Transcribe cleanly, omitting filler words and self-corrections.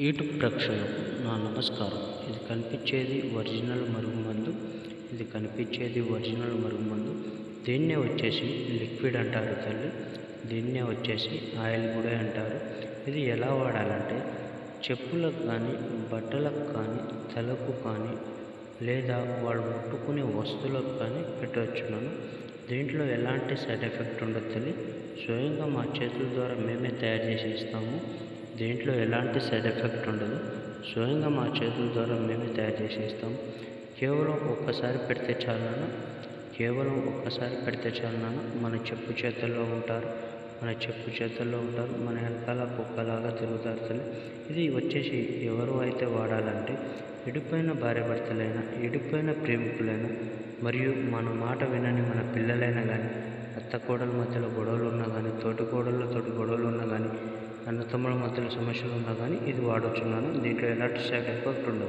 YouTube ప్రేక్షకులకు నా నమస్కారం. ఇది కనిపించేది ఒరిజినల్ మరుగుమందు. దీన్నే వచ్చేసి లిక్విడ్ అంటారు తల్లి. దీన్నే వచ్చేసి ఆయిల్ కూడా అంటారు. ఇది ఎలా వాడాలంటే చెప్పులకు కానీ, బట్టలకు కానీ, తలకు కానీ, లేదా వాళ్ళు ముట్టుకునే వస్తువులకు కానీ పెట్టవచ్చును. దీంట్లో ఎలాంటి సైడ్ ఎఫెక్ట్ ఉండదు తల్లి. స్వయంగా మా చేతుల ద్వారా మేమే తయారు చేసి ఇస్తాము. దీంట్లో ఎలాంటి సైడ్ ఎఫెక్ట్ ఉండదు. స్వయంగా మా చేతుల ద్వారా మేమే తయారు చేసి ఇస్తాము. కేవలం ఒక్కసారి పెడితే చాలు నాన్న. మన చెప్పు చేతుల్లో ఉంటారు. మన వెనకాల కుక్కలాగా తిరుగుతారు తల్లి. ఇది వచ్చేసి ఎవరు అయితే వాడాలంటే విడిపోయిన భార్యాభర్తలైనా, విడిపోయిన ప్రేమికులైనా, మరియు మన మాట వినని మన పిల్లలైనా కానీ, అత్త కోడల మధ్యలో గొడవలు ఉన్నా కానీ, తోటి కోడళ్ళతోటి గొడవలు ఉన్నా కానీ, అన్న తమ్ముల మధ్యలో సమస్యలు ఉన్నా కానీ ఇది వాడొచ్చున్నాను. దీంట్లో ఎలాంటి సైడ్ ఎఫెక్ట్ ఉండదు.